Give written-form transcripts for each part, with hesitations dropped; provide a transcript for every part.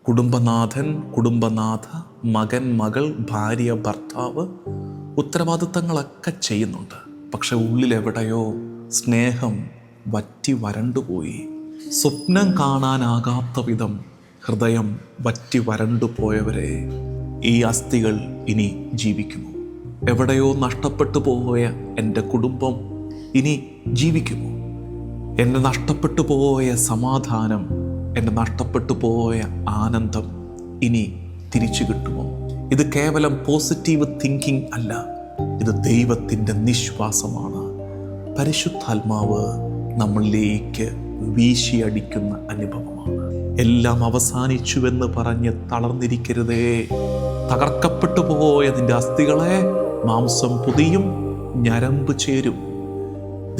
കുടുംബനാഥൻ, കുടുംബനാഥ, മകൻ, മകൾ, ഭാര്യ, ഭർത്താവ് ഉത്തരവാദിത്തങ്ങളൊക്കെ ചെയ്യുന്നുണ്ട്. പക്ഷെ ഉള്ളിലെവിടെയോ സ്നേഹം വറ്റി വരണ്ടുപോയി. സ്വപ്നം കാണാനാകാത്ത വിധം ഹൃദയം വറ്റി വരണ്ടുപോയവരെ, ഈ അസ്ഥികൾ ഇനി ജീവിക്കുമോ? എവിടെയോ നഷ്ടപ്പെട്ടു പോയ എൻ്റെ കുടുംബം ഇനി ജീവിക്കുമോ? എന്നെ നഷ്ടപ്പെട്ടു പോയ സമാധാനം, എന്നെ നഷ്ടപ്പെട്ടു പോയ ആനന്ദം ഇനി തിരിച്ചു കിട്ടുമോ? ഇത് കേവലം പോസിറ്റീവ് തിങ്കിങ് അല്ല, ഇത് ദൈവത്തിൻ്റെ നിശ്വാസമാണ്. പരിശുദ്ധാത്മാവ് നമ്മളിലേക്ക് വീശിയടിക്കുന്ന അനുഭവമാണ്. എല്ലാം അവസാനിച്ചുവെന്ന് പറഞ്ഞ് തളർന്നിരിക്കരുതേ. തകർക്കപ്പെട്ടു പോയ നിന്റെ അസ്ഥികളെ മാംസം പുതിയും, ഞരമ്പ് ചേരും.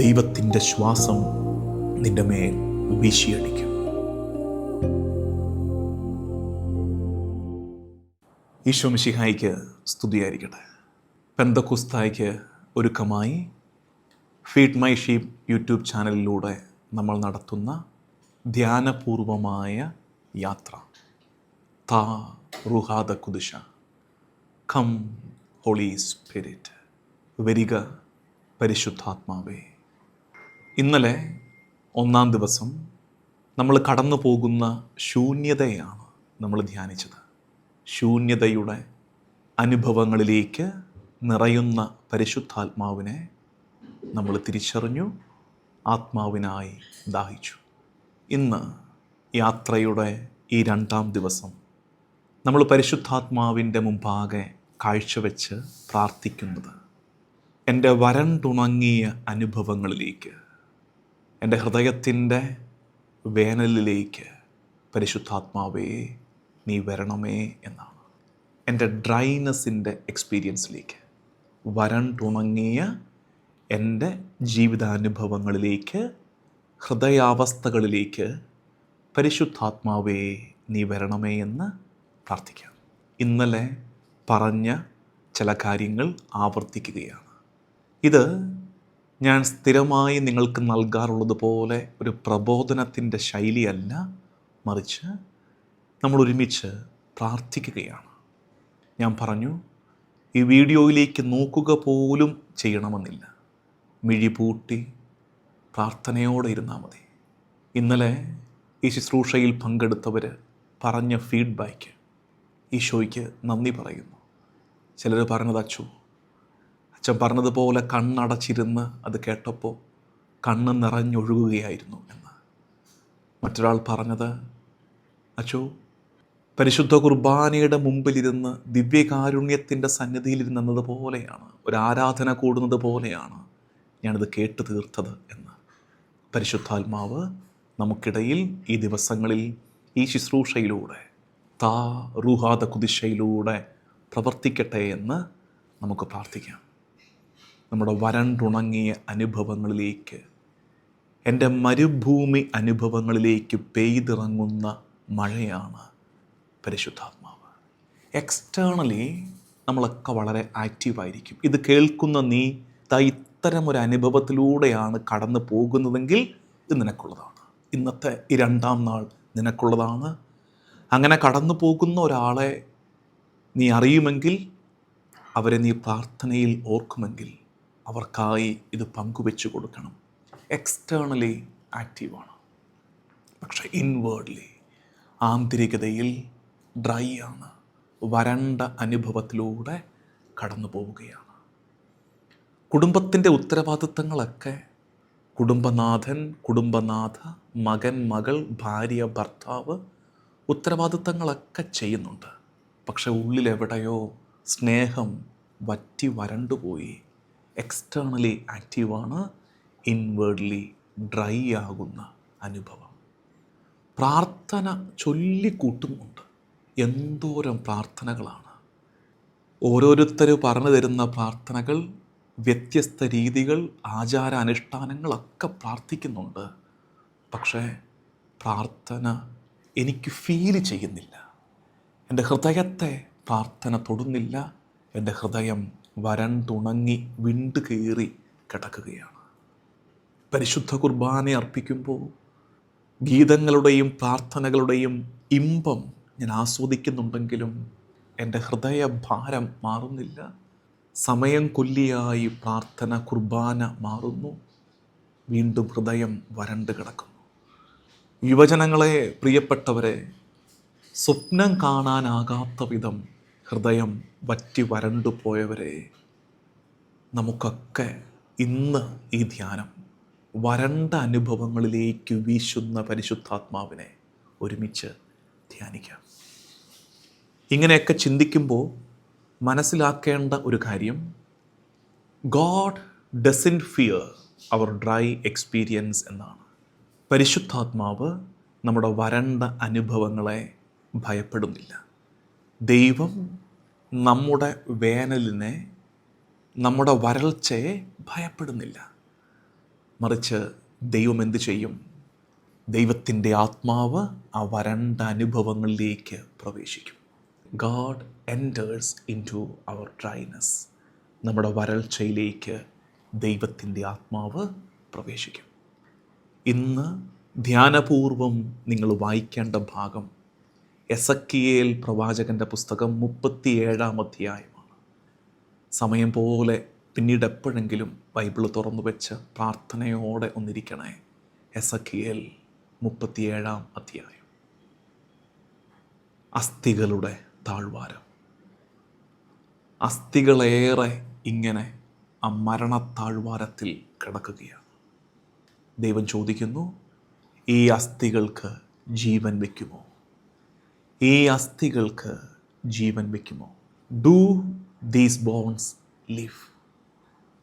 ദൈവത്തിൻ്റെ ശ്വാസം നിന്റെ മേൽ വീശിയടിക്കും. ഈശോ മിശിഹായ്ക്ക് സ്തുതിയായിരിക്കട്ടെ. പെന്തക്കോസ്തായ്ക്ക് ഒരുക്കമായി ഫീഡ് മൈ ഷീപ്പ് യൂട്യൂബ് ചാനലിലൂടെ നമ്മൾ നടത്തുന്ന ധ്യാനപൂർവമായ യാത്ര, താ റുഹാദ കുദിശ, കം ഹോളി സ്പിരിറ്റ്, വരിക പരിശുദ്ധാത്മാവേ. ഇന്നലെ ഒന്നാം ദിവസം നമ്മൾ കടന്നു പോകുന്ന ശൂന്യതയാണ് നമ്മൾ ധ്യാനിച്ചത്. ശൂന്യതയുടെ അനുഭവങ്ങളിലേക്ക് നിറയുന്ന പരിശുദ്ധാത്മാവിനെ നമ്മൾ തിരിച്ചറിഞ്ഞു, ആത്മാവിനായി ദാഹിച്ചു. ഇന്ന് യാത്രയുടെ ഈ രണ്ടാം ദിവസം നമ്മൾ പരിശുദ്ധാത്മാവിൻ്റെ മുമ്പാകെ കാഴ്ചവെച്ച് പ്രാർത്ഥിക്കുന്നത്, എൻ്റെ വരണ്ടുണങ്ങിയ അനുഭവങ്ങളിലേക്ക്, എൻ്റെ ഹൃദയത്തിൻ്റെ വേനലിലേക്ക് പരിശുദ്ധാത്മാവേ നീ വരണമേ എന്നാണ്. എൻ്റെ ഡ്രൈനെസ്സിൻ്റെ എക്സ്പീരിയൻസിലേക്ക്, വരണ്ടുണങ്ങിയ എൻ്റെ ജീവിതാനുഭവങ്ങളിലേക്ക്, ഹൃദയാവസ്ഥകളിലേക്ക് പരിശുദ്ധാത്മാവേ നീ വരണമേ എന്ന് പ്രാർത്ഥിക്കാം. ഇന്നലെ പറഞ്ഞ ചില കാര്യങ്ങൾ ആവർത്തിക്കുകയാണ്. ഇത് ഞാൻ സ്ഥിരമായി നിങ്ങൾക്ക് നൽകാറുള്ളത് പോലെ ഒരു പ്രബോധനത്തിൻ്റെ ശൈലിയല്ല, മറിച്ച് നമ്മൾ ഒരുമിച്ച് പ്രാർത്ഥിക്കുകയാണ്. ഞാൻ പറഞ്ഞു, ഈ വീഡിയോയിലേക്ക് നോക്കുക പോലും ചെയ്യണമെന്നില്ല, മിഴിപൂട്ടി പ്രാർത്ഥനയോടെ ഇരുന്നാൽ മതി. ഇന്നലെ ഈ ശുശ്രൂഷയിൽ പങ്കെടുത്തവർ പറഞ്ഞ ഫീഡ്ബാക്ക് ഈശോയ്ക്ക് നന്ദി പറയുന്നു. ചിലർ പറഞ്ഞത്, അച്ഛൻ പറഞ്ഞതുപോലെ കണ്ണടച്ചിരുന്ന് അത് കേട്ടപ്പോൾ കണ്ണ് നിറഞ്ഞൊഴുകുകയായിരുന്നു എന്ന്. മറ്റൊരാൾ പറഞ്ഞത്, അച്ചോ, പരിശുദ്ധ കുർബാനയുടെ മുമ്പിലിരുന്ന് ദിവ്യകാരുണ്യത്തിൻ്റെ സന്നിധിയിലിരുന്നത് പോലെയാണ്, ഒരു ആരാധന കൂടുന്നത് പോലെയാണ് ഞാനിത് കേട്ട് തീർത്തത് എന്ന്. പരിശുദ്ധാത്മാവ് നമുക്കിടയിൽ ഈ ദിവസങ്ങളിൽ ഈ ശുശ്രൂഷയിലൂടെ, താ റുഹാദ കുദിശയിലൂടെ പ്രവർത്തിക്കട്ടെ എന്ന് നമുക്ക് പ്രാർത്ഥിക്കാം. നമ്മുടെ വരണ്ടുണങ്ങിയ അനുഭവങ്ങളിലേക്ക്, എൻ്റെ മരുഭൂമി അനുഭവങ്ങളിലേക്ക് പെയ്തിറങ്ങുന്ന മഴയാണ് പരിശുദ്ധാത്മാവ്. എക്സ്റ്റേണലി നമ്മളൊക്കെ വളരെ ആക്റ്റീവായിരിക്കും. ഇത് കേൾക്കുന്ന നീ ഇത്തരം ഒരു അനുഭവത്തിലൂടെയാണ് കടന്നു പോകുന്നതെങ്കിൽ ഇത് നിനക്കുള്ളതാണ്. ഇന്നത്തെ ഈ രണ്ടാം നാൾ നിനക്കുള്ളതാണ്. അങ്ങനെ കടന്നു പോകുന്ന ഒരാളെ നീ അറിയുമെങ്കിൽ, അവരെ നീ പ്രാർത്ഥനയിൽ ഓർക്കുമെങ്കിൽ, അവർക്കായി ഇത് പങ്കുവെച്ചു കൊടുക്കണം. എക്സ്റ്റേണലി ആക്റ്റീവാണ്, പക്ഷേ ഇൻവേർഡ്ലി, ആന്തരികതയിൽ ഡ്രൈ ആണ്, വരണ്ട അനുഭവത്തിലൂടെ കടന്നു പോവുകയാണ്. കുടുംബത്തിൻ്റെ ഉത്തരവാദിത്തങ്ങളൊക്കെ കുടുംബനാഥൻ, കുടുംബനാഥ, മകൻ, മകൾ, ഭാര്യ, ഭർത്താവ് ഉത്തരവാദിത്തങ്ങളൊക്കെ ചെയ്യുന്നുണ്ട്. പക്ഷെ ഉള്ളിലെവിടെയോ സ്നേഹം വറ്റി വരണ്ടുപോയി. എക്സ്റ്റേണലി ആക്റ്റീവാണ്, ഇൻവേർഡ്ലി ഡ്രൈ ആകുന്ന അനുഭവം. പ്രാർത്ഥന ചൊല്ലിക്കൂട്ടുന്നുണ്ട്. എന്തോരം പ്രാർത്ഥനകളാണ്! ഓരോരുത്തർ പറഞ്ഞു തരുന്ന പ്രാർത്ഥനകൾ, വ്യത്യസ്ത രീതികൾ, ആചാര അനുഷ്ഠാനങ്ങളൊക്കെ പ്രാർത്ഥിക്കുന്നുണ്ട്. പക്ഷേ പ്രാർത്ഥന എനിക്ക് ഫീൽ ചെയ്യുന്നില്ല. എൻ്റെ ഹൃദയത്തെ പ്രാർത്ഥന തൊടുന്നില്ല. എൻ്റെ ഹൃദയം വരണ്ടുണങ്ങി വിണ്ടു കീറി കിടക്കുകയാണ്. പരിശുദ്ധ കുർബാന അർപ്പിക്കുമ്പോൾ ഗീതങ്ങളുടെയും പ്രാർത്ഥനകളുടെയും ഇമ്പം ഞാൻ ആസ്വദിക്കുന്നുണ്ടെങ്കിലും എൻ്റെ ഹൃദയഭാരം മാറുന്നില്ല. സമയം കൊല്ലിയായി പ്രാർത്ഥന കുർബാന മാറുന്നു. വീണ്ടും ഹൃദയം വരണ്ട് കിടക്കുന്നു. യുവജനങ്ങളെ, പ്രിയപ്പെട്ടവരെ, സ്വപ്നം കാണാനാകാത്ത വിധം ഹൃദയം വറ്റി വരണ്ടു പോയവരെ, നമുക്കൊക്കെ ഇന്ന് ഈ ധ്യാനം വരണ്ട അനുഭവങ്ങളിലേക്ക് വീശുന്ന പരിശുദ്ധാത്മാവിനെ ഒരുമിച്ച് ധ്യാനിക്കാം. ഇങ്ങനെയൊക്കെ ചിന്തിക്കുമ്പോൾ മനസ്സിലാക്കേണ്ട ഒരു കാര്യം, God doesn't fear our dry experience എന്നാണ്. പരിശുദ്ധാത്മാവ് നമ്മുടെ വരണ്ട അനുഭവങ്ങളെ ഭയപ്പെടുന്നില്ല. ദൈവം നമ്മുടെ വേനലിനെ, നമ്മുടെ വരൾച്ചയെ ഭയപ്പെടുന്നില്ല. മറിച്ച് ദൈവം എന്ത് ചെയ്യും? ദൈവത്തിൻ്റെ ആത്മാവ് ആ വരണ്ട അനുഭവങ്ങളിലേക്ക് പ്രവേശിക്കും. God enters into our dryness. നമ്മുടെ വരൾച്ചയിലേക്ക് ദൈവത്തിൻ്റെ ആത്മാവ് പ്രവേശിക്കും. ഇന്ന് ധ്യാനപൂർവം നിങ്ങൾ വായിക്കേണ്ട ഭാഗം എസക്കിയേൽ പ്രവാചകൻ്റെ പുസ്തകം 37-ാം അധ്യായമാണ്. സമയം പോലെ പിന്നീട് എപ്പോഴെങ്കിലും ബൈബിൾ തുറന്നു വെച്ച് പ്രാർത്ഥനയോടെ ഒന്നിരിക്കണേ. എസക്കിയേൽ 37-ാം അധ്യായം. അസ്ഥികളുടെ താഴ്വാരം. അസ്ഥികളേറെ ഇങ്ങനെ ആ മരണത്താഴ്വാരത്തിൽ കിടക്കുകയാണ്. ദൈവം ചോദിക്കുന്നു, ഈ അസ്ഥികൾക്ക് ജീവൻ വയ്ക്കുമോ? ഈ അസ്ഥികൾക്ക് ജീവൻ വയ്ക്കുമോ? Do these bones live?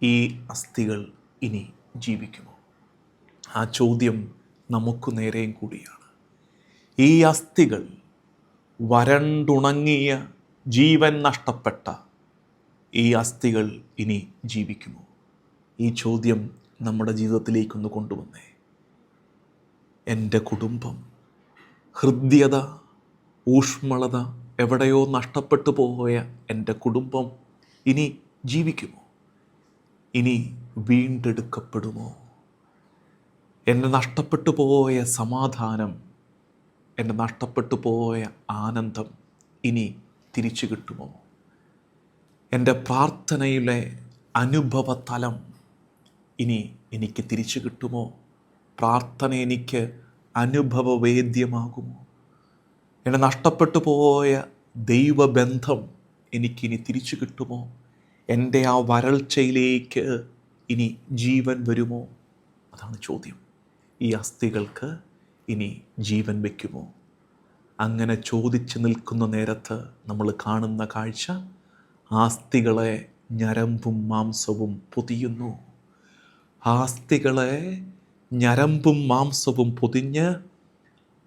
ഈ അസ്ഥികൾ ഇനി ജീവിക്കുമോ? ആ ചോദ്യം നമുക്ക് നേരെയും കൂടിയാണ്. ഈ അസ്ഥികൾ, വരണ്ടുണങ്ങിയ ജീവൻ നഷ്ടപ്പെട്ട ഈ അസ്ഥികൾ ഇനി ജീവിക്കുമോ? ഈ ചോദ്യം നമ്മുടെ ജീവിതത്തിലേക്കൊന്ന് കൊണ്ടുവന്നേ. എൻ്റെ കുടുംബം, ഹൃദ്യത, ഊഷ്മളത എവിടെയോ നഷ്ടപ്പെട്ടു പോയ എൻ്റെ കുടുംബം ഇനി ജീവിക്കുമോ? ഇനി വീണ്ടെടുക്കപ്പെടുമോ? എൻ്റെ നഷ്ടപ്പെട്ടു പോയ സമാധാനം, എൻ്റെ നഷ്ടപ്പെട്ടു പോയ ആനന്ദം ഇനി തിരിച്ചു കിട്ടുമോ? എൻ്റെ പ്രാർത്ഥനയിലെ അനുഭവതലം ഇനി എനിക്ക് തിരിച്ചു കിട്ടുമോ? പ്രാർത്ഥന എനിക്ക് അനുഭവവേദ്യമാകുമോ? എൻ്റെ നഷ്ടപ്പെട്ടു പോയ ദൈവബന്ധം എനിക്കിനി തിരിച്ചു കിട്ടുമോ? എൻ്റെ ആ വരൾച്ചയിലേക്ക് ഇനി ജീവൻ വരുമോ? അതാണ് ചോദ്യം. ഈ അസ്ഥികൾക്ക് ഇനി ജീവൻ വയ്ക്കുമോ? അങ്ങനെ ചോദിച്ചു നിൽക്കുന്ന നേരത്ത് നമ്മൾ കാണുന്ന കാഴ്ച, ആസ്ഥികളെ ഞരമ്പും മാംസവും പൊതിയുന്നു. ആസ്ഥികളെ ഞരമ്പും മാംസവും പൊതിഞ്ഞ്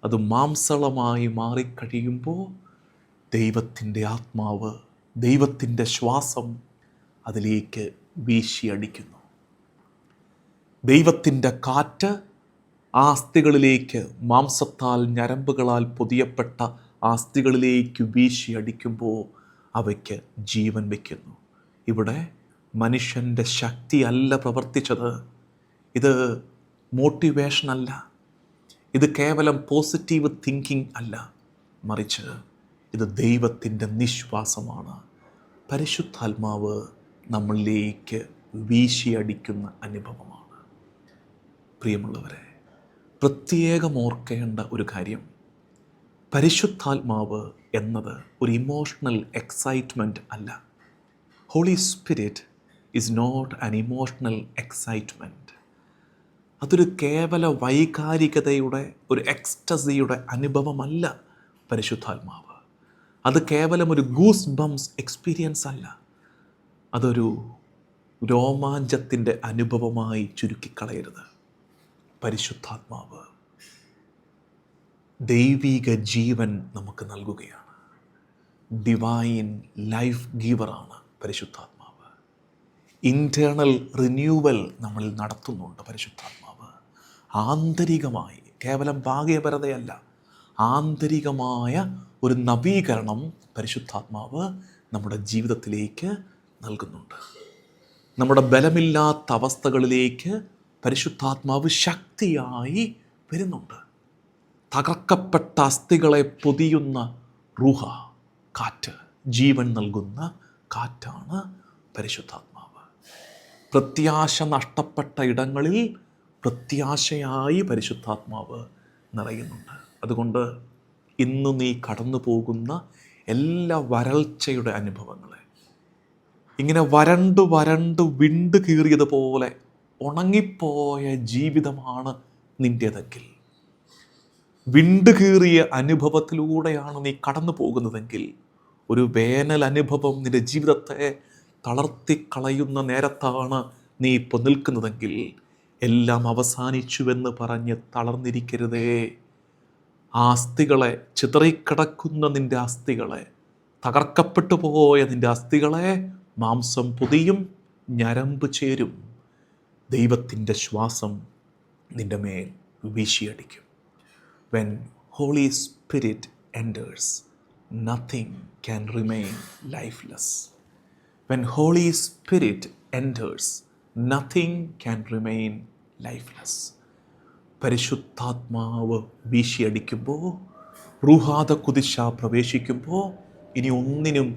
അത് മാംസളമായി മാറിക്കഴിയുമ്പോൾ ദൈവത്തിൻ്റെ ആത്മാവ്, ദൈവത്തിൻ്റെ ശ്വാസം അതിലേക്ക് വീശിയടിക്കുന്നു. ദൈവത്തിൻ്റെ കാറ്റ് ആ അസ്ഥികളിലേക്ക്, മാംസത്താൽ ഞരമ്പുകളാൽ പൊതിയപ്പെട്ട അസ്ഥികളിലേക്ക് വീശിയടിക്കുമ്പോൾ അവയ്ക്ക് ജീവൻ വയ്ക്കുന്നു. ഇവിടെ മനുഷ്യൻ്റെ ശക്തിയല്ല പ്രവർത്തിച്ചത്. ഇത് മോട്ടിവേഷൻ അല്ല, ഇത് കേവലം പോസിറ്റീവ് തിങ്കിങ് അല്ല, മറിച്ച് ഇത് ദൈവത്തിൻ്റെ നിശ്വാസമാണ്. പരിശുദ്ധാത്മാവ് നമ്മളിലേക്ക് വീശിയടിക്കുന്ന അനുഭവമാണ്. പ്രിയമുള്ളവരെ, പ്രത്യേകം ഓർക്കേണ്ട ഒരു കാര്യം, പരിശുദ്ധാത്മാവ് എന്നത് ഒരു ഇമോഷണൽ എക്സൈറ്റ്മെൻറ്റ് അല്ല. Holy spirit is not an emotional excitement. അതൊരു കേവല വൈകാരികതയുടെ, ഒരു എക്സ്റ്റസിയുടെ അനുഭവമല്ല പരിശുദ്ധാത്മാവ്. അത് കേവലം ഒരു ഗൂസ് ബംസ് എക്സ്പീരിയൻസ് അല്ല. അതൊരു രോമാഞ്ചത്തിൻ്റെ അനുഭവമായി ചുരുക്കിക്കളയരുത്. പരിശുദ്ധാത്മാവ് ദൈവിക ജീവൻ നമുക്ക് നൽകുകയാണ്. ഡിവൈൻ ലൈഫ് ഗീവറാണ് പരിശുദ്ധാത്മാവ്. ഇൻറ്റേർണൽ റിന്യൂവൽ നമ്മളിൽ നടത്തുന്നുണ്ട് പരിശുദ്ധാത്മാവ്. ആന്തരികമായി, കേവലം ഭാഗ്യപരതയല്ല, ആന്തരികമായ ഒരു നവീകരണം പരിശുദ്ധാത്മാവ് നമ്മുടെ ജീവിതത്തിലേക്ക് നൽകുന്നുണ്ട്. നമ്മുടെ ബലമില്ലാത്ത അവസ്ഥകളിലേക്ക് പരിശുദ്ധാത്മാവ് ശക്തിയായി വരുന്നുണ്ട്. തകർക്കപ്പെട്ട അസ്ഥികളെ പൊതിയുന്ന റൂഹ, കാറ്റ്, ജീവൻ നൽകുന്ന കാറ്റാണ് പരിശുദ്ധാത്മാവ്. പ്രത്യാശ നഷ്ടപ്പെട്ട ഇടങ്ങളിൽ പ്രത്യാശയായി പരിശുദ്ധാത്മാവ് നിറയുന്നുണ്ട്. അതുകൊണ്ട് ഇന്ന് നീ കടന്നു പോകുന്ന എല്ലാ വരൾച്ചയുടെ അനുഭവങ്ങളെ, ഇങ്ങനെ വരണ്ടു വിണ്ടു കീറിയതുപോലെ ഉണങ്ങിപ്പോയ ജീവിതമാണ് നിൻ്റേതെങ്കിൽ, വിണ്ടു കീറിയ അനുഭവത്തിലൂടെയാണ് നീ കടന്നു പോകുന്നതെങ്കിൽ, ഒരു വേനൽ അനുഭവം നിൻ്റെ ജീവിതത്തെ തളർത്തിക്കളയുന്ന നേരത്താണ് നീ ഇപ്പോൾ നിൽക്കുന്നതെങ്കിൽ, എല്ലാം അവസാനിച്ചുവെന്ന് പറഞ്ഞ് തളർന്നിരിക്കരുതേ. ആ അസ്ഥികളെ, ചിതറിക്കിടക്കുന്ന നിൻ്റെ അസ്ഥികളെ, തകർക്കപ്പെട്ടു പോയ നിൻ്റെ അസ്ഥികളെ മാംസം പൊതിയും, ഞരമ്പ് ചേരും. ദൈവത്തിൻ്റെ ശ്വാസം നിൻ്റെ മേൽ വീശിയടിക്കും. When Holy Spirit enters, nothing can remain lifeless. When Holy Spirit enters, nothing can remain lifeless. പരിശുദ്ധാത്മാവ് വീശിയടിക്കുമ്പോൾ, റൂഹാദ കുദിശ പ്രവേശിക്കുമ്പോൾ, ഇനി ഒന്നിനും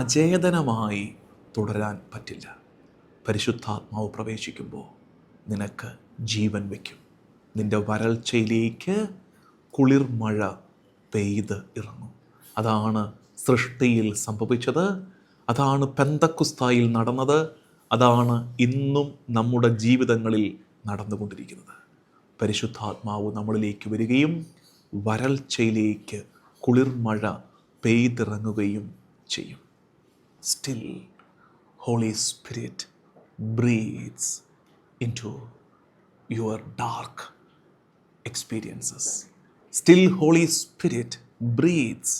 അചേതനമായി തുടരാൻ പറ്റില്ല. പരിശുദ്ധാത്മാവ് പ്രവേശിക്കുമ്പോൾ നിനക്ക് ജീവൻ വയ്ക്കും. നിൻ്റെ വരൾച്ചയിലേക്ക് കുളിർമഴ പെയ്ത് ഇറങ്ങും. അതാണ് സൃഷ്ടിയിൽ സംഭവിച്ചത്. അതാണ് പെന്തക്കുസ്തായിൽ നടന്നത്. അതാണ് ഇന്നും നമ്മുടെ ജീവിതങ്ങളിൽ നടന്നുകൊണ്ടിരിക്കുന്നത്. പരിശുദ്ധാത്മാവ് നമ്മളിലേക്ക് വരികയും വരൾച്ചയിലേക്ക് കുളിർമഴ പെയ്തിറങ്ങുകയും ചെയ്യും. Still, Holy Spirit breathes into your dark experiences. Still, Holy Spirit breathes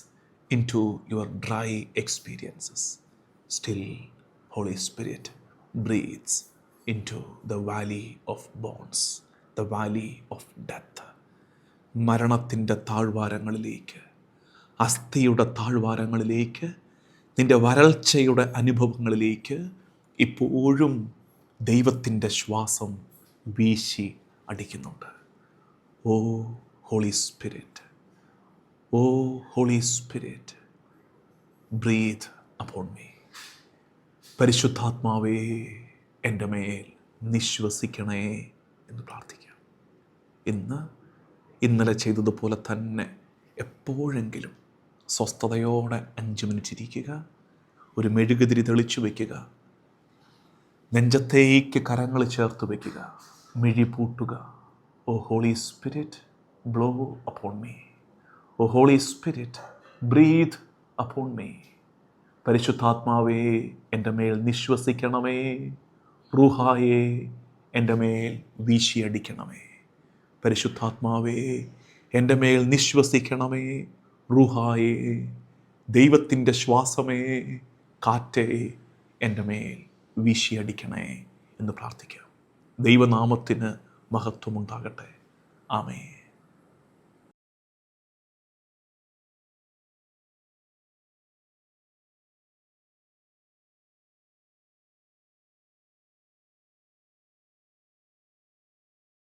into your dry experiences. Still, Holy Spirit breathes into the valley of bones, the valley of death. മരണത്തിൻ്റെ താഴ്വാരങ്ങളിലേക്ക്, അസ്ഥിയുടെ താഴ്വാരങ്ങളിലേക്ക്, നിൻ്റെ വരൾച്ചയുടെ അനുഭവങ്ങളിലേക്ക് ഇപ്പോഴും ദൈവത്തിൻ്റെ ശ്വാസം വീശി അടിക്കുന്നുണ്ട്. Oh holy spirit, oh holy spirit, breathe upon me. പരിശുദ്ധാത്മാവേ, എൻ്റെ മേൽ നിശ്വസിക്കണേ എന്ന് പ്രാർത്ഥിക്കാം. ഇന്നലെ ചെയ്തതുപോലെ തന്നെ എപ്പോഴെങ്കിലും സ്വസ്ഥതയോടെ 5 മിനിറ്റ് ഇരിക്കുക. ഒരു മെഴുകുതിരി തെളിച്ചു വയ്ക്കുക. നെഞ്ചത്തേക്ക് കരങ്ങൾ ചേർത്ത് വയ്ക്കുക. മിഴി പൂട്ടുക. Oh holy spirit, blow upon me. Oh holy spirit, breathe upon me. പരിശുദ്ധാത്മാവേ, എൻ്റെ മേൽ നിശ്വസിക്കണമേ. റൂഹായേ, എൻ്റെ മേൽ വീശിയടിക്കണമേ. പരിശുദ്ധാത്മാവേ, എൻ്റെ മേൽ നിശ്വസിക്കണമേ. റൂഹായേ, ദൈവത്തിൻ്റെ ശ്വാസമേ, കാറ്റേ, എൻ്റെ മേൽ വീശിയടിക്കണേ എന്ന് പ്രാർത്ഥിക്കാം. ദൈവനാമത്തിന് മഹത്വമുണ്ടാകട്ടെ. ആമേൻ.